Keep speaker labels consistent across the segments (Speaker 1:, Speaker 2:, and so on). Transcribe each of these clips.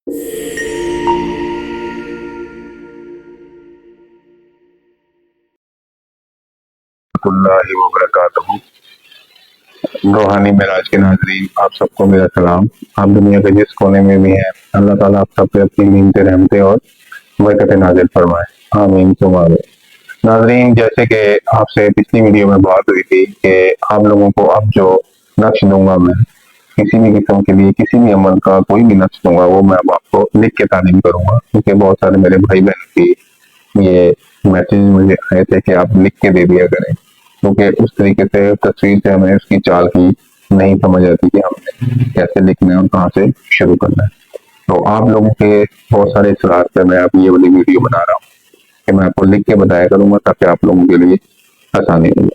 Speaker 1: वरहमतुल्लाहि वबरकातुहू। रूहानी मिराज के नाज़रीन, आप सबको मेरा सलाम। आप दुनिया के जिस कोने में भी हैं, अल्लाह ताला आप सब पे अपनी नीमतें, रहमतें और बरकतें नाज़िल फरमाए। आमीन सुम्मा आमीन। नाज़रीन, जैसे कि आपसे पिछली वीडियो में बात हुई थी कि आप लोगों को अब जो नक्श दूंगा मैं, किसी भी किस्म के लिए किसी भी अमल का कोई भी नक्श दूंगा, वो मैं अब आपको लिख के तालीम करूंगा, क्योंकि बहुत सारे मेरे भाई बहन की ये मैसेज मुझे आए थे कि आप लिख के दे दिया करें, क्योंकि उस तरीके से तस्वीर से हमें उसकी चाल की नहीं समझ आती कि हमने कैसे लिखना है और कहाँ से शुरू करना है। तो आप लोगों के बहुत सारे सलाह पे मैं अब ये वाली वीडियो बना रहा हूँ कि मैं आपको लिख के बताया करूंगा, ताकि आप लोगों के लिए आसानी हो।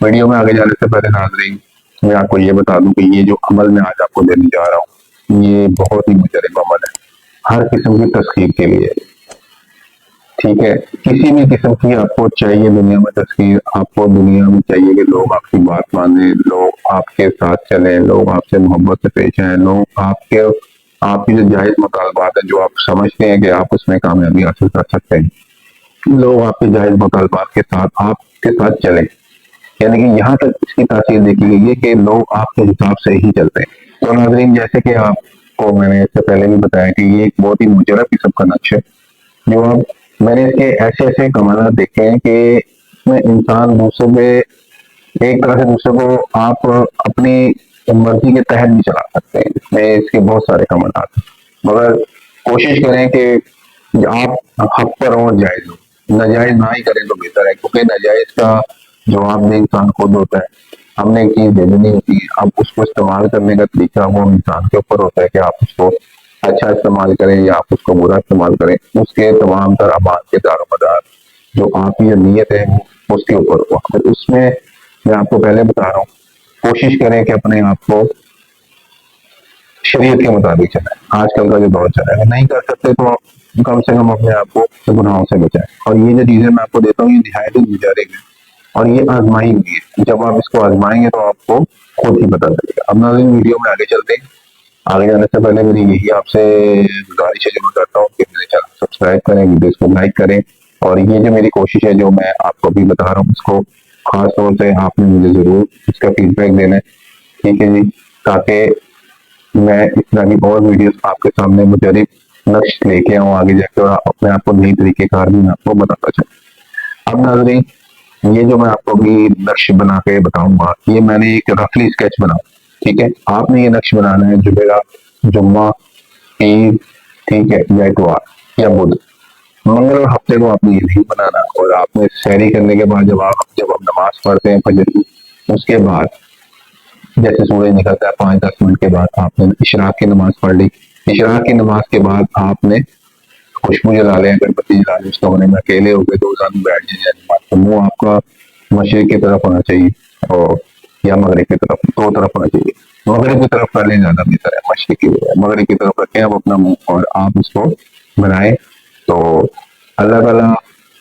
Speaker 1: वीडियो में आगे जाने से पहले नाज़रीन, मैं आपको ये बता दूं कि ये जो अमल मैं आज आपको देने जा रहा हूँ, ये बहुत ही मुजरब अमल है, हर किस्म की तस्कीर के लिए। ठीक है, किसी भी किस्म की आपको चाहिए दुनिया में तस्वीर, आपको दुनिया में चाहिए कि लोग आपकी बात माने, लोग आपके साथ चले, लोग आपसे मोहब्बत से पेश आए, लोग आपके आपकी जो जायज मुतालबात है, जो आप समझते हैं कि आप उसमें कामयाबी हासिल कर सकते हैं, लोग आपके जायज मुतालबात के साथ आपके साथ चले। यानी कि यहाँ तक इसकी तासीर देखी गई है कि लोग आपके हिसाब से ही चलते हैं। तो नाजरीन, जैसे कि आपको मैंने इससे पहले भी बताया कि ये एक बहुत ही मुजरब किस्म का नक्श है, जो अब मैंने इसके ऐसे ऐसे कमाल देखे हैं कि इसमें इंसान दूसरों पे एक तरह से दूसरे को आप अपनी मर्जी के तहत भी चला सकते हैं। इसमें इसके बहुत सारे कमाल हैं, मगर कोशिश करें कि आप हक पर हो, जायज हो, नाजायज ना ही करें तो बेहतर है, क्योंकि नाजायज का जवाब भी इंसान खुद होता है। हमने एक चीज दे देनी होती है, अब उसको इस्तेमाल करने का तरीका वो इंसान के ऊपर होता है कि आप उसको अच्छा इस्तेमाल करें या आप उसको बुरा इस्तेमाल करें। उसके तमाम तर अमाल के दारोमदार जो आपकी नीयत है वो उसके ऊपर हुआ। तो उसमें मैं आपको पहले बता रहा हूँ, कोशिश करें कि अपने आप को शरीयत के मुताबिक चलाएं। आजकल का जो दौर चला है, नहीं कर सकते तो कम से कम अपने आप को गुनाहों से बचाएं। और ये जो चीजें मैं आपको देता हूँ, ये निहायत ही मुजरब है और ये आजमाई हुई है। जब आप इसको आजमाएंगे तो आपको खुद ही पता चलेगा। अब नाज़रीन, वीडियो में आगे चलते हैं। आगे जाने से पहले मेरी यही आपसे गुजारिश है, जो मैं करता हूँ कि मेरे चैनल सब्सक्राइब करें, वीडियोस को लाइक करें, और ये जो मेरी कोशिश है, जो मैं आपको भी बता रहा हूँ, इसको खास तौर से आपने मुझे जरूर इसका फीडबैक देना है। ठीक है जी, ताकि मैं इस तरह की और वीडियोस आपके सामने मुजरब नक्श लेके आऊँ आगे जाके, और अपने आप को नई तरीके कार भी मैं आपको बताता चलूँ। अब नाज़रीन, ये जो मैं आपको अभी नक्श बना के बताऊंगा, ये मैंने एक रफली स्केच बनाया। ठीक है, आपने ये नक्श बनाना है जुमेरा, जुम्मा, ईद, ठीक है, या इतवार या बुध। मंगल और हफ्ते को आपने ये नहीं बनाना। और आपने सहरी करने के बाद जब आप नमाज पढ़ते हैं फजर की, उसके बाद जैसे सूरज निकलता है 5-10 मिनट के बाद आपने इशराक की नमाज पढ़ ली। इशराक की नमाज के बाद आपने खुशबू जला लें, अगरबत्ती जला लें, उसका होने में अकेले हो गए तो उस बैठ जाए नमाज। तो मुंह आपका मशरिक की तरफ होना चाहिए और या मगरिब की तरफ, दो तरफ होना चाहिए। मगरिब की तरफ पहले ज्यादा बेहतर है, मशरिक की बजाय मगरिब की तरफ रखें आप अपना मुंह और आप इसको बनाएं। तो अल्लाह ताला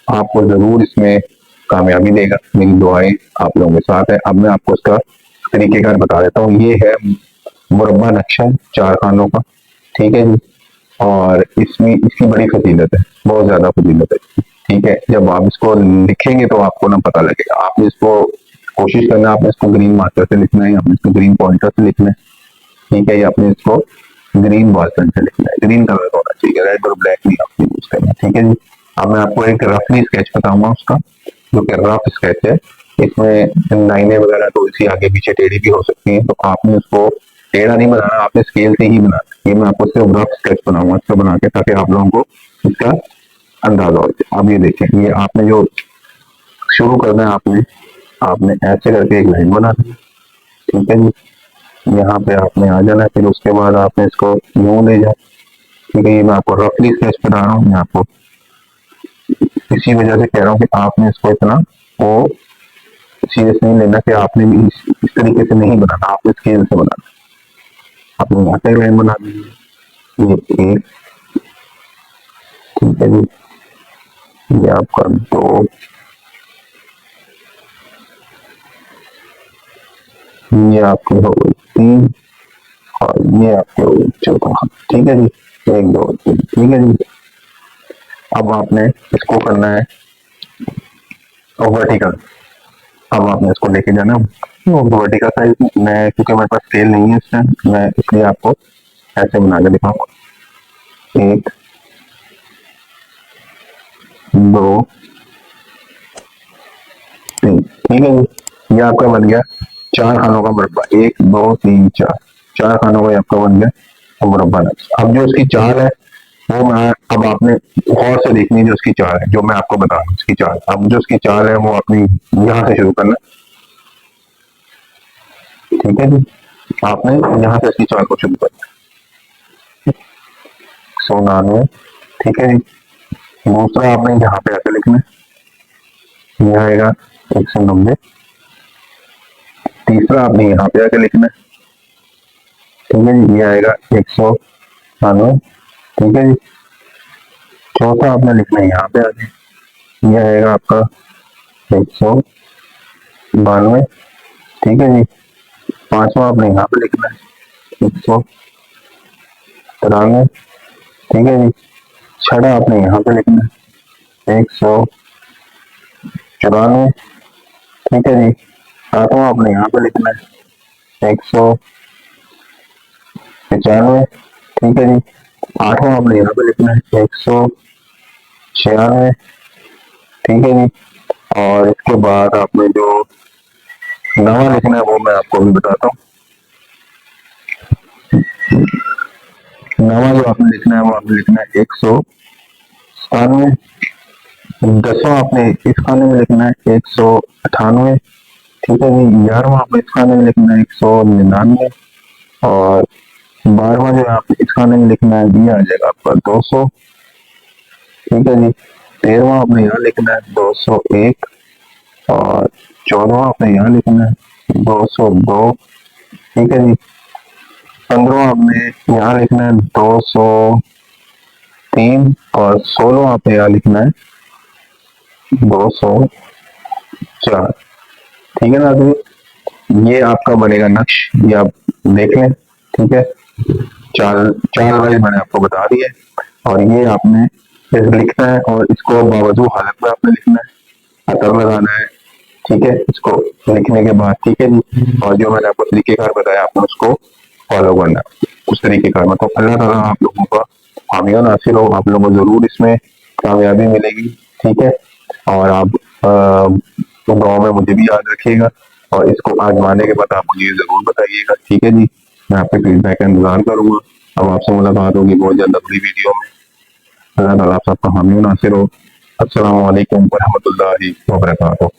Speaker 1: आपको जरूर इसमें कामयाबी देगा। मेरी दुआएं आप लोगों के साथ है। अब मैं आपको इसका तरीकेकार बता देता हूँ। ये है मुरब्बा नक्शा 4 खानों का। ठीक है जी, और इसमें इसकी बड़ी फजीलत है, बहुत ज्यादा फजीलत है। ठीक है, जब आप इसको लिखेंगे तो आपको ना पता लगेगा। आपने इसको कोशिश करना, आपने इसको ग्रीन मार्कर से लिखना है, आपने इसको ग्रीन पॉइंटर से लिखना है। ठीक है, या आपने इसको ग्रीन बॉल पेन से लिखना है। ग्रीन कलर का होना चाहिए, रेड और ब्लैक नहीं आपने यूज करना। ठीक है जी, अब मैं आपको एक रफली स्केच बताऊंगा उसका, जो कि रफ स्केच है। इसमें लाइनें वगैरह तो इसी आगे पीछे टेढ़ी भी हो सकती हैं, तो आपने उसको टेढ़ा नहीं बनाना, आपने स्केल से ही बनाना। ये मैं आपको सिर्फ रफ स्केच बनाऊंगा इसको बना के, ताकि आप लोगों को इसका अंदाजा हो जाए। अब ये देखें, ये आपने जो शुरू करना है, आपने आपने ऐसे करके एक लाइन बना दी। ठीक है जी, यहाँ पे आपने आ जाना है, फिर उसके बाद आपने इसको यूं ले जाए। ठीक है, ये मैं आपको रफली स्केच बता रहा हूँ, मैं आपको इसी वजह से कह रहा हूँ कि आपने इसको इतना वो सीरियस नहीं लेना कि आपने भी इस तरीके से नहीं बनाना, आपने स्केल से बनाना। आपने यहाँ पे लाइन बना दी, ये एक, ठीक है जी, ये आपका दो, ये आपकी हो गई 3, और ये आपके चौथा हाथ। ठीक है जी, 1 2 3। ठीक है जी। अब आपने इसको करना है वर्टिकल। अब आपने इसको लेके जाना वर्टिकल साइज में, क्योंकि मेरे पास स्केल नहीं है इस टाइम, मैं इसलिए आपको ऐसे बना के दिखाऊंगा। 1 2 3। ठीक है जी, ये आपका बन गया 4 खानों का मुरब्बा। 1 2 3 4, 4 खानों का ये आपका बन गया मुरब्बा नक्श। अब जो इसकी चाल है वो मैं, अब आपने गौर से देखनी है जो उसकी चाल है, जो मैं आपको बता रहा हूँ इसकी चाल। अब जो उसकी चाल है वो अपनी यहाँ से शुरू करना। ठीक है जी, आपने यहाँ से इसकी चाल को शुरू करना। 199। ठीक है जी, दूसरा आपने यहाँ पे ऐसे लिखना है, ये आएगा 190। तीसरा आपने यहाँ पे आके लिखना है। ठीक है जी, ये आएगा 192। ठीक है जी, चौथा आपने लिखना है यहाँ पे आके, ये आएगा आपका 192। ठीक है जी, पांचवा आपने यहाँ पे लिखना है 193। ठीक है जी, छठा आपने यहाँ पे लिखना है 194। ठीक है जी, सातवां आपने यहाँ पे लिखना है 195। ठीक है जी, आठवां आपने यहाँ पे लिखना है 196। ठीक है जी, और इसके बाद आपने जो नवा लिखना है वो मैं आपको भी बताता हूँ। नवा जो आपने लिखना है वो आपने लिखना है 197। दसवां आपने इस खाने में लिखना है 198। ठीक है जी, 11वां आपने इस खाने में लिखना है 199। और 12वां जो आप इस खाने में लिखना है ये आ जाएगा आपका 200। ठीक है जी, 13वां आपने यहाँ लिखना है 201। और 14वां आपने यहाँ लिखना है 202। ठीक है जी, 15वां आपने यहाँ लिखना है 203। और 16वां आपने यहाँ लिखना है 204। ठीक है ना, तो ये आपका बनेगा नक्श, ये आप देख लें। ठीक है, चाल चाल वाइज मैंने आपको बता दी है, और ये आपने लिखना है, और इसको बावजू हालत में आपने लिखना है, असर लगाना है। ठीक है, इसको लिखने के बाद, ठीक है जी, और जो मैंने आपको तरीकेकार बताया आपको उसको फॉलो करना है उस तरीकेकार में। तो अल्लाह ताला आप लोगों का हामी और नासिर हो, आप लोगों को जरूर इसमें कामयाबी मिलेगी। ठीक है, और आप गाँव में मुझे भी याद रखिएगा, और इसको आजमाने के बाद आप मुझे जरूर बताइएगा। ठीक है जी, मैं आपके फीडबैक का इंतजार करूंगा। अब आपसे मुलाकात होगी बहुत जल्द अगली वीडियो में। अल्लाह ताला आप सबका हामी और नासिर हो। अस्सलाम वालेकुम वरहमतुल्लाहि वबरकातुहू।